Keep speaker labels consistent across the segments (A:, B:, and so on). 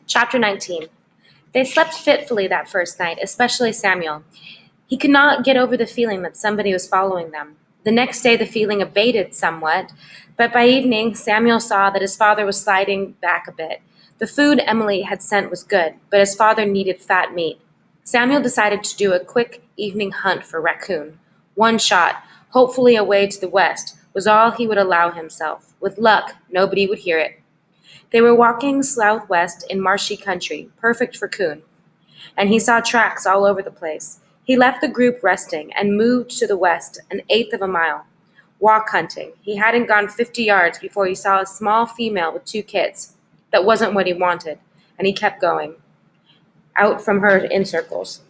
A: Chapter 19. They slept fitfully that first night, especially Samuel. He could not get over the feeling that somebody was following them. The next day, the feeling abated somewhat, but by evening, Samuel saw that his father was sliding back a bit. The food Emily had sent was good, but his father needed fat meat. Samuel decided to do a quick evening hunt for raccoon. One shot, hopefully away to the west, was all he would allow himself. With luck, nobody would hear it. They were walking southwest in marshy country, perfect for coon, and he saw tracks all over the place. He left the group resting and moved to the west an eighth of a mile. Walk hunting. He hadn't gone 50 yards before he saw a small female with two kids. That wasn't what he wanted, and he kept going, out from her in circles.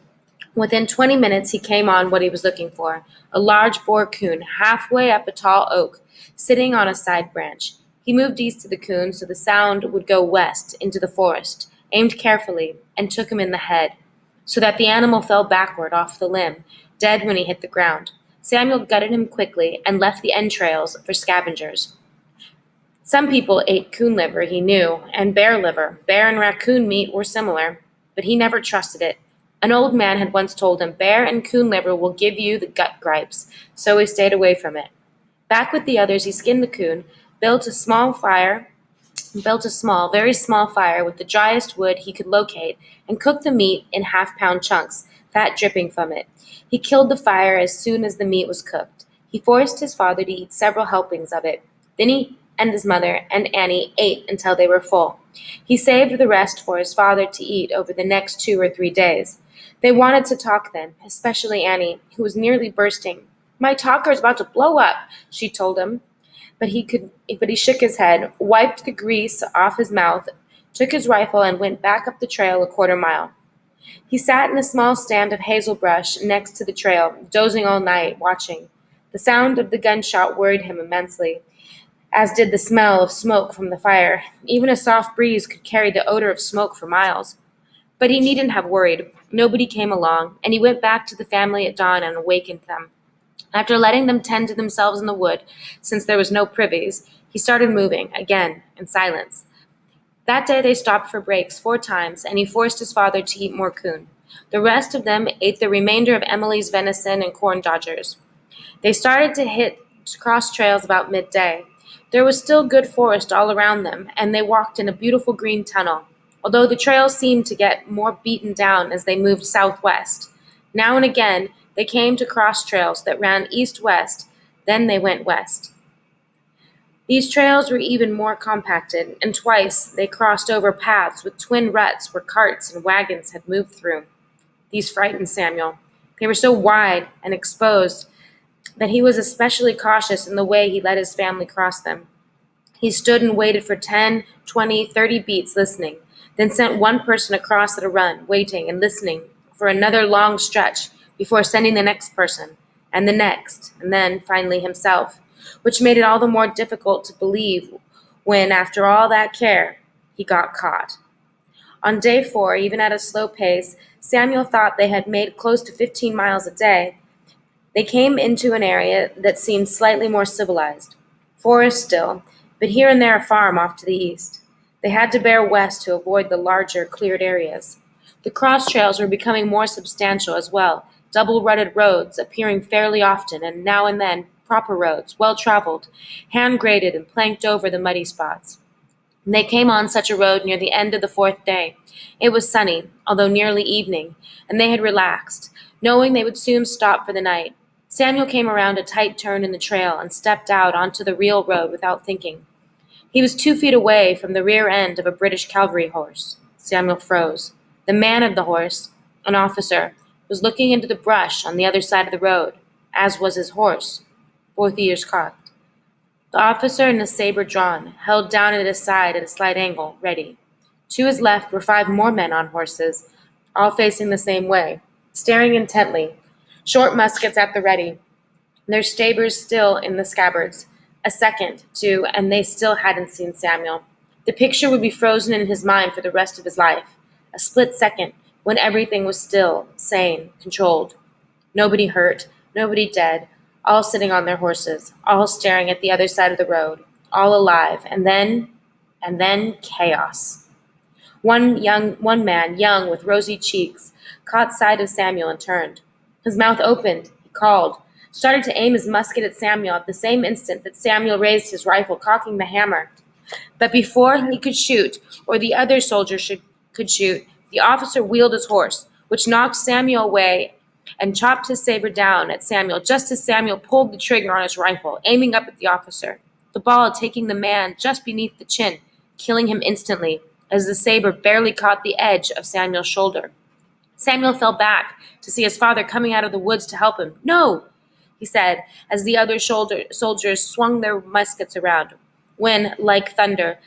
A: Within 20 minutes, he came on what he was looking for, a large boar coon halfway up a tall oak, sitting on a side branch. He moved east of the coon so the sound would go west into the forest, aimed carefully, and took him in the head, so that the animal fell backward off the limb, dead when he hit the ground. Samuel gutted him quickly and left the entrails for scavengers. Some people ate coon liver, he knew, and bear liver. Bear and raccoon meat were similar, but he never trusted it. An old man had once told him bear and coon liver will give you the gut gripes, so he stayed away from it. Back with the others, he skinned the coon, built a very small fire with the driest wood he could locate, and cooked the meat in half-pound chunks, fat dripping from it. He killed the fire as soon as the meat was cooked. He forced his father to eat several helpings of it. Then he and his mother and Annie ate until they were full. He saved the rest for his father to eat over the next 2 or 3 days. They wanted to talk then, especially Annie, who was nearly bursting. "My talker's about to blow up," she told him. But he shook his head, wiped the grease off his mouth, took his rifle, and went back up the trail a quarter mile. He sat in a small stand of hazel brush next to the trail, dozing all night, watching. The sound of the gunshot worried him immensely, as did the smell of smoke from the fire. Even a soft breeze could carry the odor of smoke for miles. But he needn't have worried. Nobody came along, and he went back to the family at dawn and awakened them. After letting them tend to themselves in the wood, since there was no privies, he started moving, again, in silence. That day they stopped for breaks 4 times, and he forced his father to eat more coon. The rest of them ate the remainder of Emily's venison and corn dodgers. They started to hit cross trails about midday. There was still good forest all around them, and they walked in a beautiful green tunnel, although the trail seemed to get more beaten down as they moved southwest. Now and again, they came to cross trails that ran east-west, then they went west. These trails were even more compacted, and twice they crossed over paths with twin ruts where carts and wagons had moved through. These frightened Samuel. They were so wide and exposed that he was especially cautious in the way he let his family cross them. He stood and waited for 10, 20, 30 beats listening, then sent one person across at a run, waiting and listening for another long stretch before sending the next person, and the next, and then finally himself, which made it all the more difficult to believe when, after all that care, he got caught. On day 4, even at a slow pace, Samuel thought they had made close to 15 miles a day. They came into an area that seemed slightly more civilized. Forest still, but here and there a farm off to the east. They had to bear west to avoid the larger, cleared areas. The cross trails were becoming more substantial as well, double-rutted roads appearing fairly often, and now and then proper roads, well-traveled, hand-graded and planked over the muddy spots. They came on such a road near the end of the 4th day. It was sunny, although nearly evening, and they had relaxed, knowing they would soon stop for the night. Samuel came around a tight turn in the trail and stepped out onto the real road without thinking. He was 2 feet away from the rear end of a British cavalry horse. Samuel froze. The man of the horse, an officer, was looking into the brush on the other side of the road, as was his horse, both ears cocked. The officer in a saber drawn, held down at his side at a slight angle, ready. To his left were 5 more men on horses, all facing the same way, staring intently, short muskets at the ready, their sabers still in the scabbards. A second, 2, and they still hadn't seen Samuel. The picture would be frozen in his mind for the rest of his life. A split second, when everything was still, sane, controlled. Nobody hurt, nobody dead, all sitting on their horses, all staring at the other side of the road, all alive, and then chaos. One man, young with rosy cheeks, caught sight of Samuel and turned. His mouth opened. He called, started to aim his musket at Samuel at the same instant that Samuel raised his rifle, cocking the hammer. But before he could shoot, or the other could shoot, the officer wheeled his horse, which knocked Samuel away and chopped his saber down at Samuel just as Samuel pulled the trigger on his rifle, aiming up at the officer. The ball taking the man just beneath the chin, killing him instantly, as the saber barely caught the edge of Samuel's shoulder. Samuel fell back to see his father coming out of the woods to help him. "No," he said, as the other soldiers swung their muskets around, when, like thunder,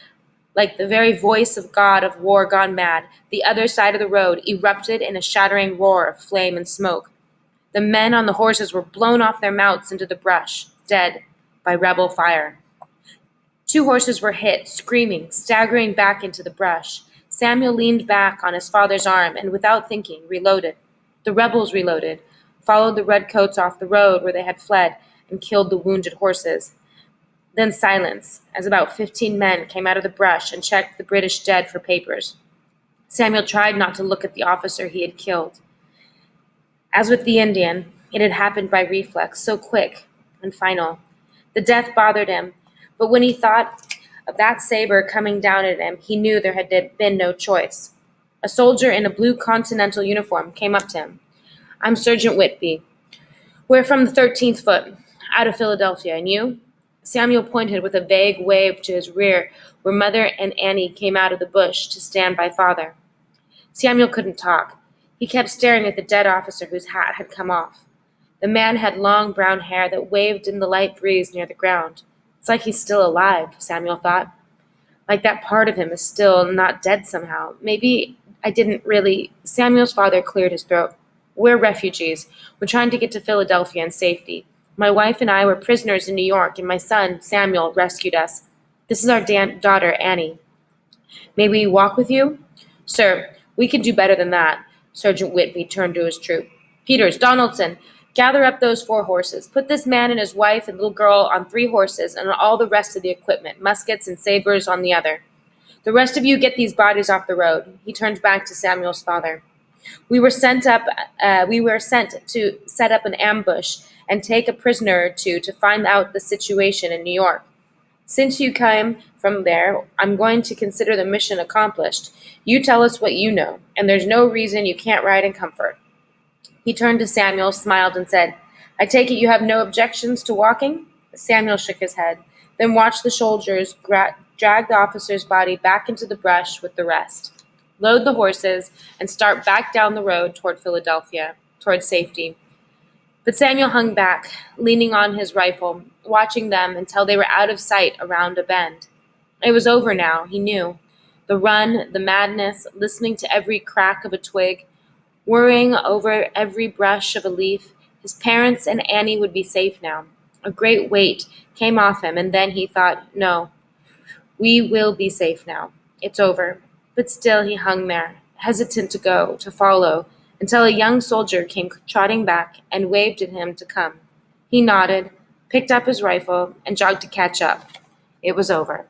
A: like the very voice of God of war gone mad, the other side of the road erupted in a shattering roar of flame and smoke. The men on the horses were blown off their mounts into the brush, dead by rebel fire. Two horses were hit, screaming, staggering back into the brush. Samuel leaned back on his father's arm and, without thinking, reloaded. The rebels reloaded, followed the redcoats off the road where they had fled, and killed the wounded horses. Then silence, as about 15 men came out of the brush and checked the British dead for papers. Samuel tried not to look at the officer he had killed. As with the Indian, it had happened by reflex, so quick and final. The death bothered him, but when he thought of that saber coming down at him, he knew there had been no choice. A soldier in a blue Continental uniform came up to him. "I'm Sergeant Whitby. We're from the 13th Foot, out of Philadelphia, and you?" Samuel pointed with a vague wave to his rear, where Mother and Annie came out of the bush to stand by Father. Samuel couldn't talk. He kept staring at the dead officer whose hat had come off. The man had long brown hair that waved in the light breeze near the ground. "It's like he's still alive," Samuel thought. "Like that part of him is still not dead somehow. Maybe I didn't really—" Samuel's father cleared his throat. "We're refugees. We're trying to get to Philadelphia in safety. My wife and I were prisoners in New York, and my son, Samuel, rescued us. This is our daughter, Annie. May we walk with you?" "Sir, we can do better than that." Sergeant Whitby turned to his troop. "Peters, Donaldson, gather up those 4 horses. Put this man and his wife and little girl on 3 horses and all the rest of the equipment, muskets and sabers on the other. The rest of you get these bodies off the road." He turned back to Samuel's father. We were sent to set up an ambush and take a prisoner or two to find out the situation in New York. Since you came from there, I'm going to consider the mission accomplished. You tell us what you know, and there's no reason you can't ride in comfort." He turned to Samuel, smiled, and said, "I take it you have no objections to walking?" Samuel shook his head, then watched the soldiers drag the officer's body back into the brush with the rest, load the horses, and start back down the road toward Philadelphia, toward safety. But Samuel hung back, leaning on his rifle, watching them until they were out of sight around a bend. It was over now, he knew. The run, the madness, listening to every crack of a twig, worrying over every brush of a leaf. His parents and Annie would be safe now. A great weight came off him, and then he thought, no, we will be safe now. It's over. But still he hung there, hesitant to go, to follow, until a young soldier came trotting back and waved at him to come. He nodded, picked up his rifle, and jogged to catch up. It was over.